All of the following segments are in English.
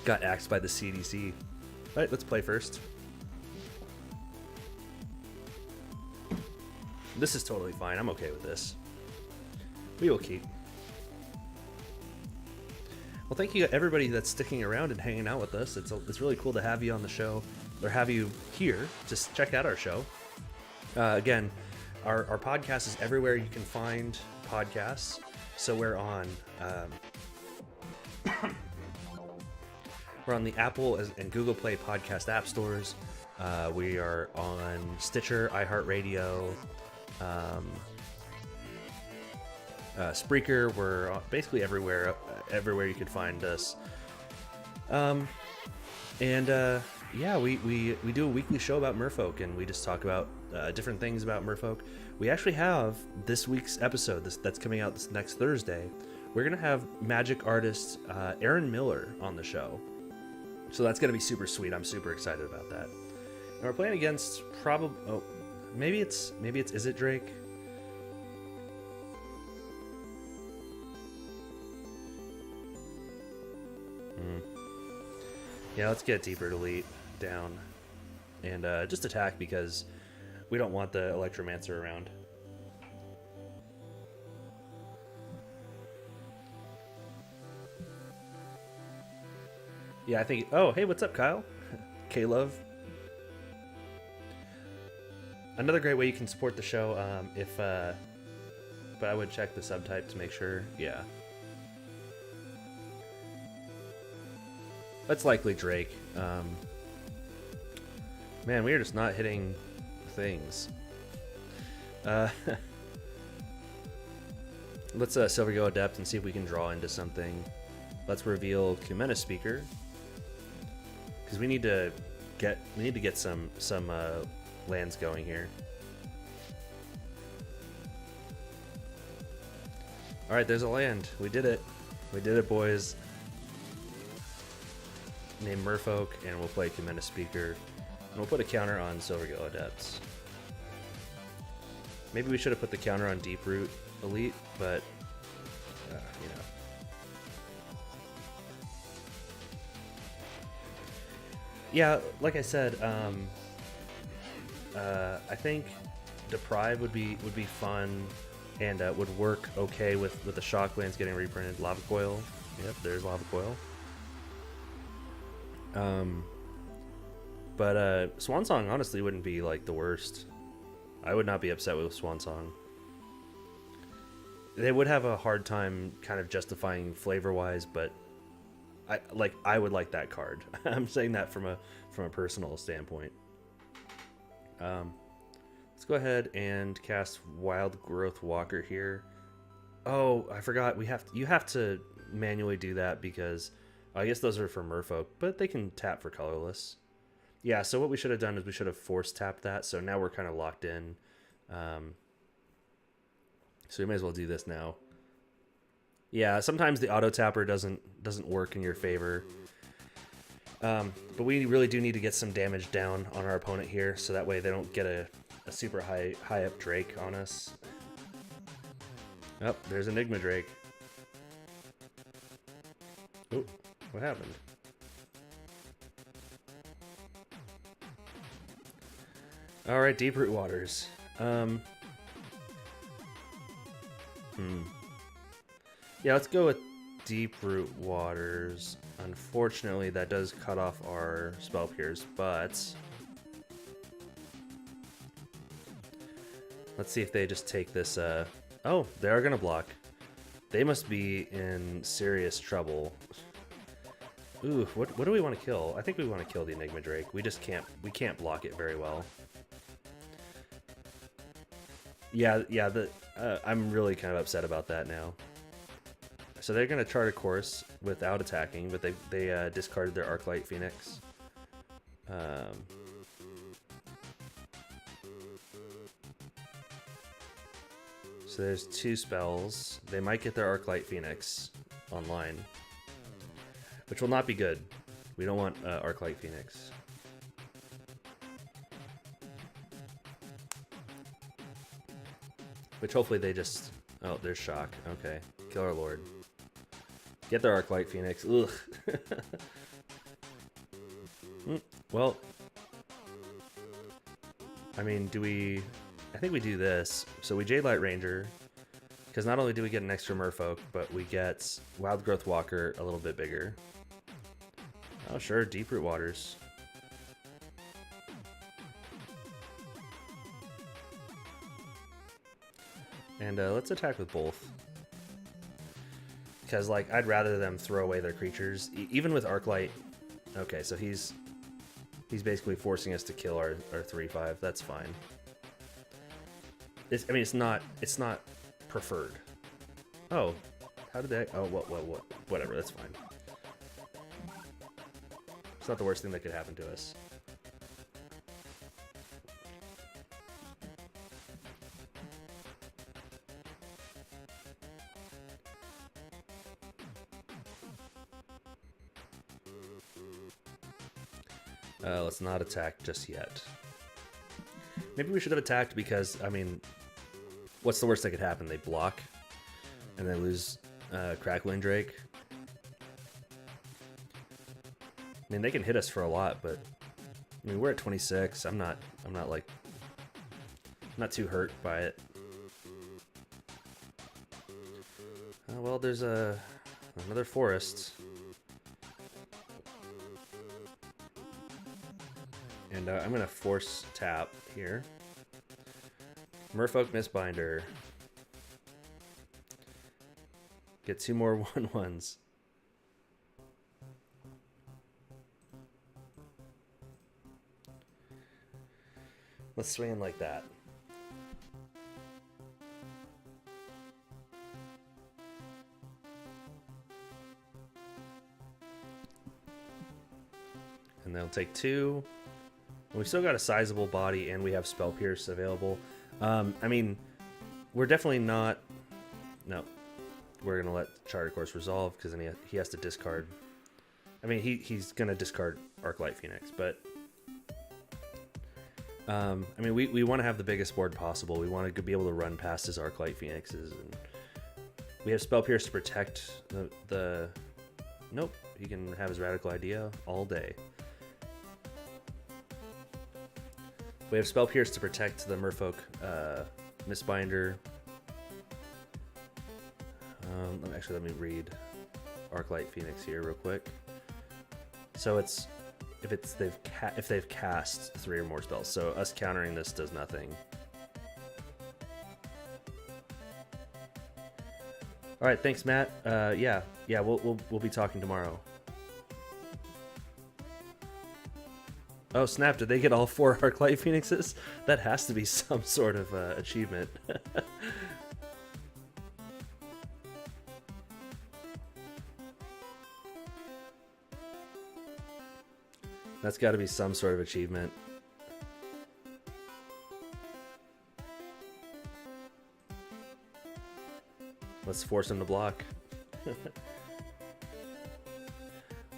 got axed by the CDC. All right, let's play first. This is totally fine. I'm okay with this. We will keep. Well, thank you everybody that's sticking around and hanging out with us. It's really cool to have you on the show, or have you here. Just check out our show. Again, our podcast is everywhere you can find podcasts. So we're on the Apple and Google Play podcast app stores. We are on Stitcher, iHeartRadio, Spreaker. We're basically everywhere you can find us. Yeah, we do a weekly show about Merfolk, and we just talk about different things about Merfolk. We actually have this week's episode that's coming out this next Thursday. We're gonna have magic artist Aaron Miller on the show, so that's gonna be super sweet. I'm super excited about that. And we're playing against maybe it's Izzet Drake. Yeah, let's get deeper delete down and just attack, because we don't want the Electromancer around. Yeah, I think... Oh, hey, what's up, Kyle? K-Love. Another great way you can support the show, but I would check the subtype to make sure. Yeah. That's likely Drake. Man, we are just not hitting things. Let's Silver go Adept and see if we can draw into something. Let's reveal Kumena Speaker, because we need to get some lands going here. All right, there's a land. We did it. We did it, boys. Name Merfolk, and we'll play Kumena Speaker, and we'll put a counter on Silver Go Adepts. Maybe we should have put the counter on Deep Root Elite, but you know. Yeah, like I said, I think Deprive would be fun, and would work okay with the Shocklands getting reprinted. Lava Coil. Yep, there's Lava Coil. But Swan Song honestly wouldn't be like the worst. I would not be upset with Swan Song. They would have a hard time kind of justifying flavor wise, but I would like that card. I'm saying that from a personal standpoint. Let's go ahead and cast Wild Growth Walker here. Oh, I forgot. You have to manually do that, because I guess those are for Merfolk, but they can tap for colorless. Yeah, so what we should have done is we should have force tapped that, so now we're kind of locked in. So we may as well do this now. Yeah, sometimes the auto tapper doesn't work in your favor. But we really do need to get some damage down on our opponent here, so that way they don't get a super high up Drake on us. Oh, there's Enigma Drake. Oh, what happened? Alright, Deep Root Waters. Yeah, let's go with Deep Root Waters. Unfortunately, that does cut off our Spell Pierce, but let's see if they just take this. Oh, they are gonna block. They must be in serious trouble. Ooh, what do we want to kill? I think we want to kill the Enigma Drake. We just can't block it very well. Yeah. I'm really kind of upset about that now. So they're gonna chart a course without attacking, but they discarded their Arclight Phoenix. So there's two spells. They might get their Arclight Phoenix online, which will not be good. We don't want Arclight Phoenix. Which hopefully they just... Oh, there's Shock. Okay. Killer Lord. Get their Arclight Phoenix. Ugh. Well, I mean, I think we do this. So we Jade Light Ranger, because not only do we get an extra Merfolk, but we get Wild Growth Walker a little bit bigger. Oh, sure, Deep Root Waters. And let's attack with both. Because, like, I'd rather them throw away their creatures. Even with Arclight. Okay, so he's basically forcing us to kill our 3/5. That's fine. I mean, it's not preferred. Oh, how did that? Oh, what? Whatever, that's fine. It's not the worst thing that could happen to us. Let's not attack just yet. Maybe we should have attacked because, I mean, what's the worst that could happen? They block and they lose Crackling Drake. I mean, they can hit us for a lot, but I mean, we're at 26. I'm not too hurt by it. Oh, well, there's another forest. And I'm going to force tap here. Merfolk Mistbinder. Get 2 more 1/1s. Let's swing him like that. And they'll take 2. We've still got a sizable body, and we have Spell Pierce available. I mean, we're definitely not... No. We're going to let Charter Course resolve, because then he has to discard... I mean, he's going to discard Arclight Phoenix, but... I mean, we want to have the biggest board possible. We want to be able to run past his Arclight Phoenixes. And we have Spell Pierce to protect the... Nope. He can have his Radical Idea all day. We have Spell Pierce to protect the Merfolk Mistbinder. Let me read Arclight Phoenix here real quick. So it's if they've cast 3 or more spells. So us countering this does nothing. All right, thanks, Matt. Yeah, we'll be talking tomorrow. Oh snap! Did they get all 4 Arclight Phoenixes? That has to be some sort of achievement. That's got to be some sort of achievement. Let's force them to block.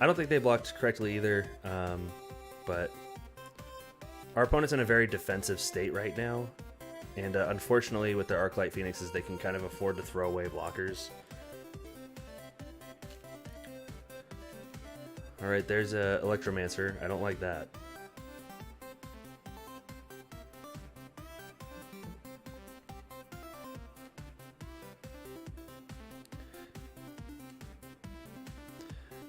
I don't think they blocked correctly either, but our opponent's in a very defensive state right now, and unfortunately with their Arclight Phoenixes, they can kind of afford to throw away blockers. Alright, there's a Electromancer. I don't like that.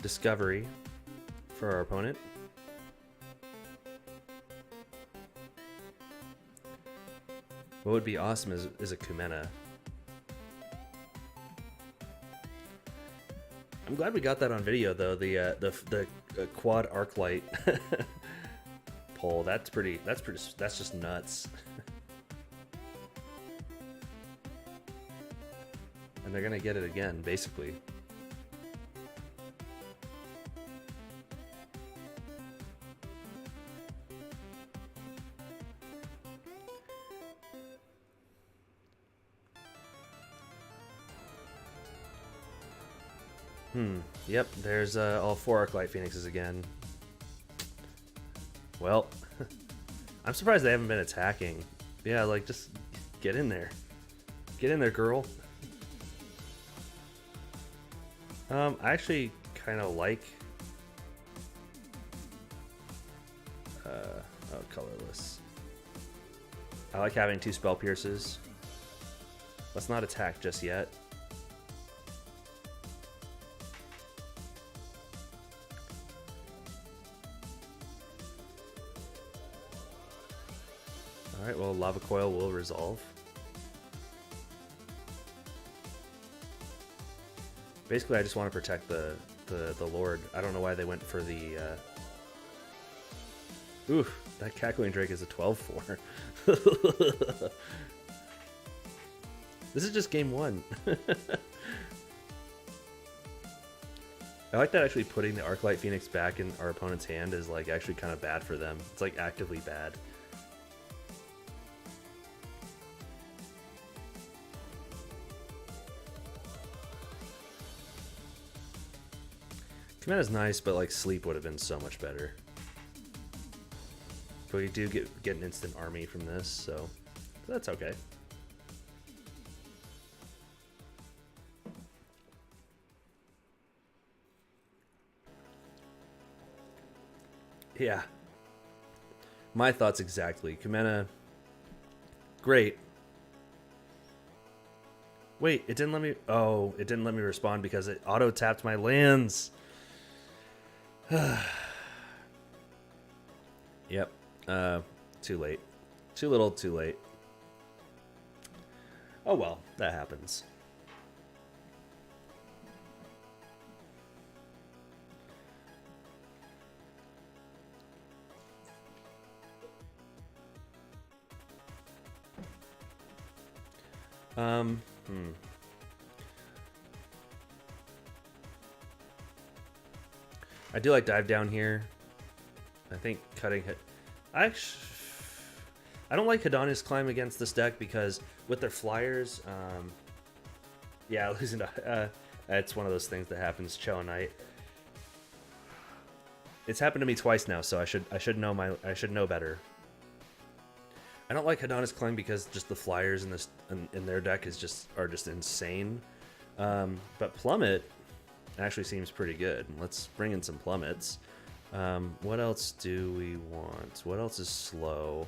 Discovery for our opponent. What would be awesome is a Kumena. I'm glad we got that on video though. The quad Arclight pull. That's just nuts. And they're gonna get it again, basically. Yep, there's all 4 Arclight Phoenixes again. Well, I'm surprised they haven't been attacking. Yeah, like, just get in there. Get in there, girl. I actually kind of like... Colorless. I like having 2 spell pierces. Let's not attack just yet. Alright, well, Lava Coil will resolve. Basically, I just want to protect the Lord. I don't know why they went for the... Ooh, that Cackling Drake is a 12-4. This is just game 1. I like that actually putting the Arclight Phoenix back in our opponent's hand is like actually kind of bad for them. It's like actively bad. Command is nice, but like sleep would have been so much better. But we do get an instant army from this, so that's okay. Yeah. My thoughts exactly. Kamena, great. Wait, it didn't let me... Oh, it didn't let me respond because it auto-tapped my lands. Yep. Too late. Too little, too late. Oh well, that happens. I do like dive down here. I think cutting hit. I don't like Hedonya's Climb against this deck because with their flyers, yeah, losing to, it's one of those things that happens. Chow Knight. It's happened to me twice now, so I should know better. I don't like Hedonya's Climb because just the flyers in their deck are just insane. But Plummet actually seems pretty good. Let's bring in some plummets. What else do we want? What else is slow?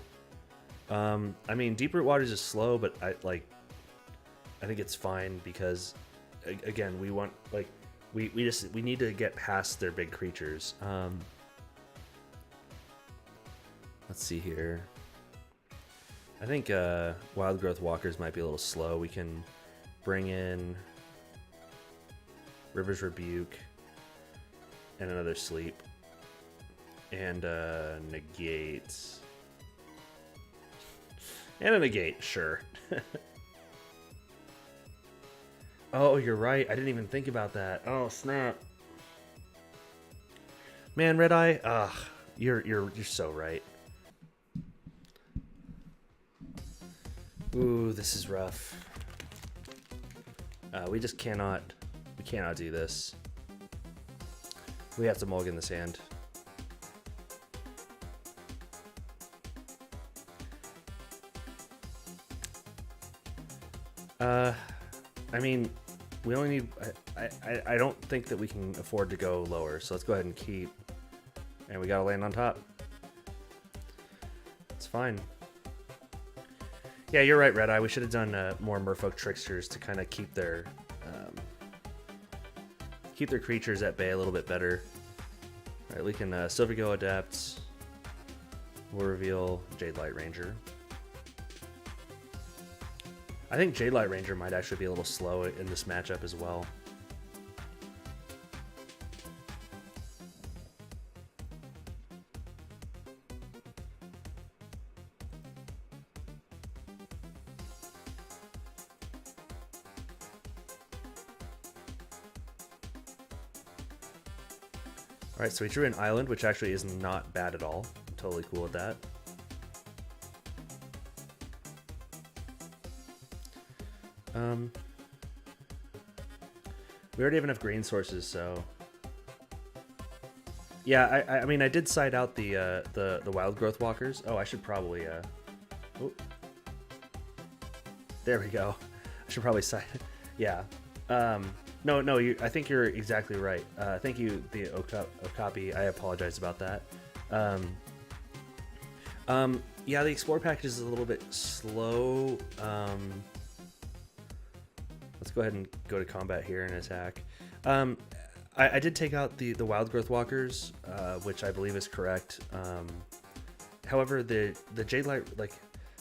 I mean, Deep Root Waters is slow, but I think it's fine because, again, we want we need to get past their big creatures. Let's see here. I think Wild Growth Walkers might be a little slow. We can bring in River's Rebuke and another Sleep and Negate. And a Negate, sure. Oh, you're right. I didn't even think about that. Oh, snap. Man, Red Eye, you're so right. Ooh, this is rough. We just cannot do this. We have to mulligan this hand. I mean, we only need... I don't think that we can afford to go lower, so let's go ahead and keep. And we gotta land on top. It's fine. Yeah, you're right, Red Eye. We should have done more Merfolk Tricksters to kind of keep their creatures at bay a little bit better. All right, we can Silvergill Adept. We'll reveal Jade Light Ranger. I think Jade Light Ranger might actually be a little slow in this matchup as well. Alright, so we drew an island, which actually is not bad at all. I'm totally cool with that. We already have enough green sources, so... Yeah, I mean, I did side out the Wild Growth Walkers. Oh, I should probably... Oh. There we go. I should probably side... Yeah. No, I think you're exactly right. Thank you, the Okapi. I apologize about that. Yeah, the Explore package is a little bit slow. Let's go ahead and go to combat here and attack. I did take out the Wild Growth Walkers, which I believe is correct. However, the Jade Light, like,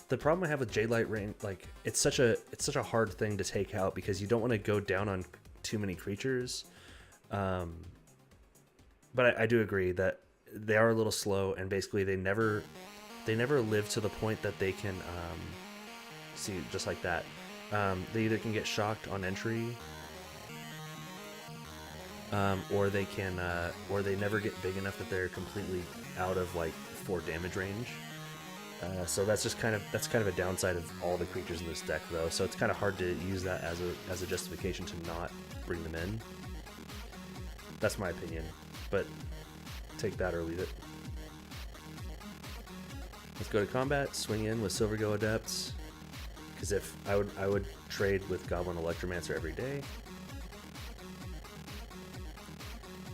the problem I have with Jade Light Rain, like, it's such a hard thing to take out because you don't want to go down on too many creatures. But I do agree that they are a little slow, and basically they never live to the point that they can see, just like that. They either can get shocked on entry, or they can, or they never get big enough that they're completely out of like 4 damage range. So that's kind of a downside of all the creatures in this deck, though. So it's kind of hard to use that as a justification to not bring them in. That's my opinion, but take that or leave it. Let's go to combat. Swing in with Silvergill Adepts, because if I would trade with Goblin Electromancer every day.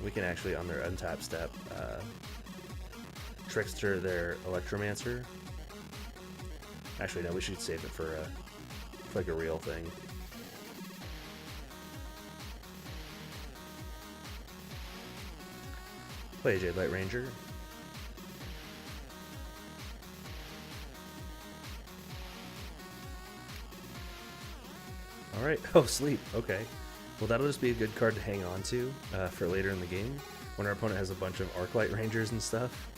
We can actually, on their untap step, Trickster their Electromancer. Actually, no, we should save it for like a real thing. Play Jade Light Ranger. Alright, oh, sleep, okay. Well, that'll just be a good card to hang on to for later in the game, when our opponent has a bunch of Arclight Rangers and stuff.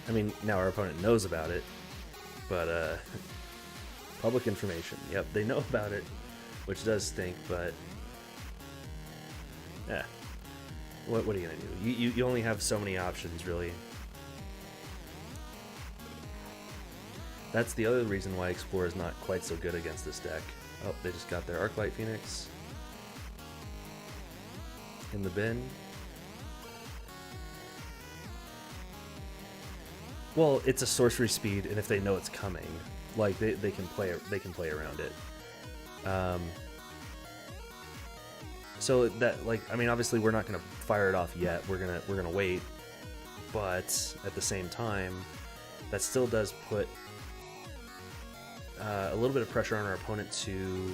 I mean, now our opponent knows about it, but public information. Yep, they know about it, which does stink, but yeah. What are you gonna do? You only have so many options, really. That's the other reason why Explorer is not quite so good against this deck. Oh, they just got their Arclight Phoenix in the bin. Well, it's a sorcery speed, and if they know it's coming, like they can play around it. So that, like, I mean, obviously we're not gonna fire it off yet. We're gonna wait, but at the same time, that still does put a little bit of pressure on our opponent to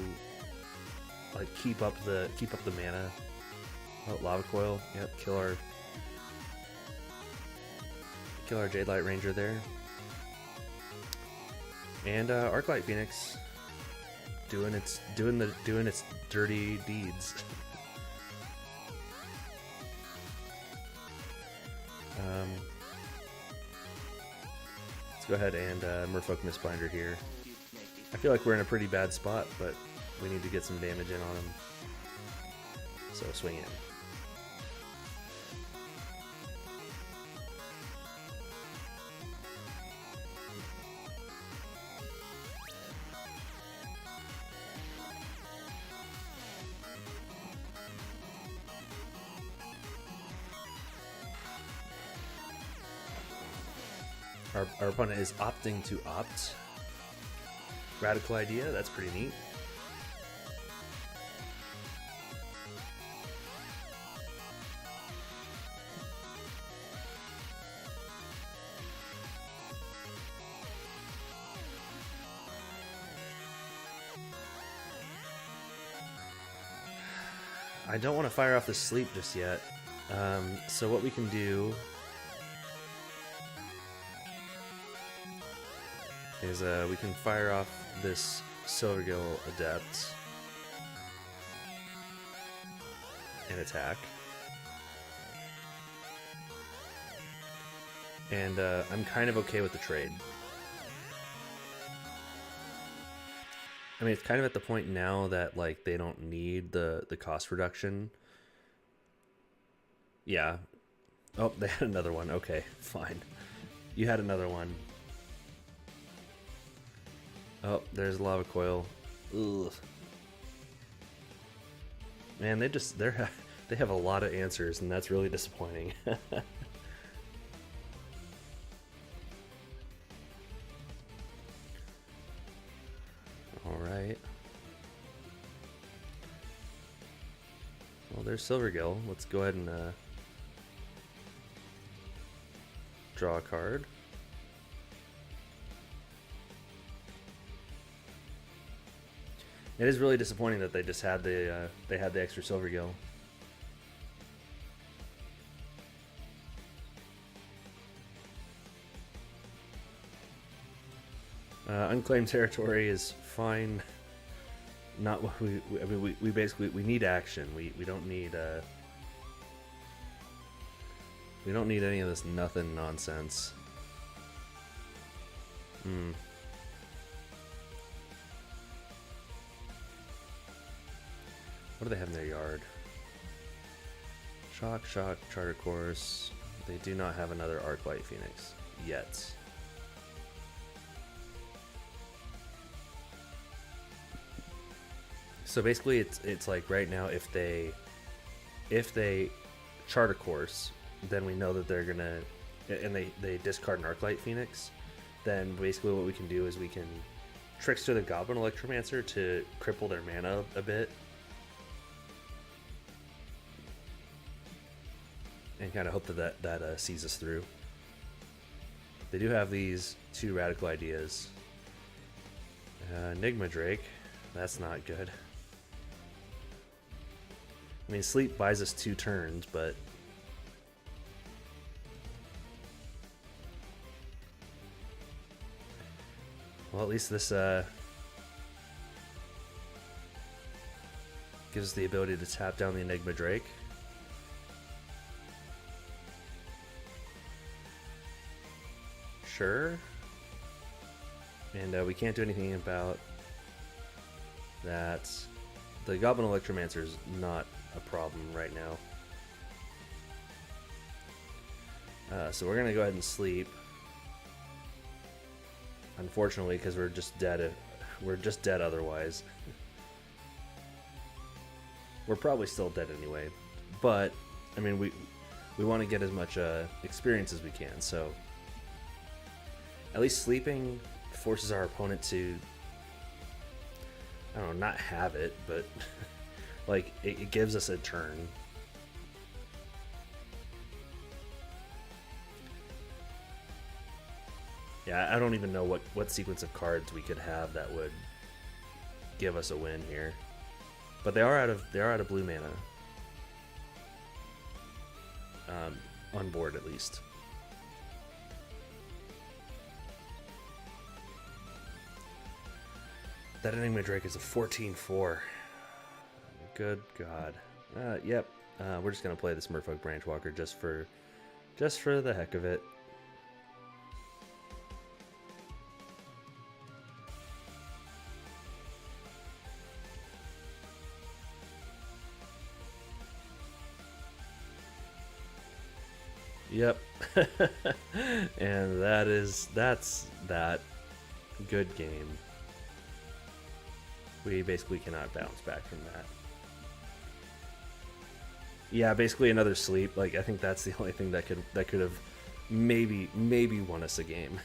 like keep up the mana. Oh, Lava Coil. Yep, kill our Jade Light Ranger there. And Arclight Phoenix doing its dirty deeds. Let's go ahead and Merfolk Mistbinder here. I feel like we're in a pretty bad spot, but we need to get some damage in on him. So swing in. Our opponent is opting to opt. Radical idea, that's pretty neat. I don't want to fire off the sleep just yet. So what we can do is we can fire off this Silvergill Adept and attack. And I'm kind of okay with the trade. I mean, it's kind of at the point now that like they don't need the cost reduction. Yeah. Oh, they had another one. Okay, fine. You had another one. Oh, there's Lava Coil. Ugh. Man, they have a lot of answers, and that's really disappointing. All right. Well, there's Silvergill. Let's go ahead and Draw a card. It is really disappointing that they just had the extra silver gill. Unclaimed territory is fine. Not what we basically need action. We don't need any of this nothing nonsense. What do they have in their yard? Shock, Charter Course. They do not have another Arclight Phoenix yet. So basically, it's like right now, if they Charter Course, then we know that they're gonna, and they discard an Arclight Phoenix. Then basically, what we can do is we can trickster the Goblin Electromancer to cripple their mana a bit, and kind of hope that sees us through. They do have these two radical ideas. Enigma Drake, that's not good. I mean, sleep buys us 2 turns, but well, at least this gives us the ability to tap down the Enigma Drake. Sure. And we can't do anything about that. The Goblin Electromancer is not a problem right now. So we're gonna go ahead and sleep. Unfortunately, because we're just dead. We're just dead otherwise. We're probably still dead anyway. But I mean, we want to get as much experience as we can. So at least sleeping forces our opponent to, I don't know, not have it, but like it gives us a turn. Yeah, I don't even know what sequence of cards we could have that would give us a win here. But they are out of blue mana. On board at least. That Enigma Drake is a 14/4. Good God. Yep. We're just gonna play this Merfolk Branchwalker just for the heck of it. Yep. And that's that. Good game. We basically cannot bounce back from that. Yeah, basically another sleep. Like, I think that's the only thing that could have maybe won us a game.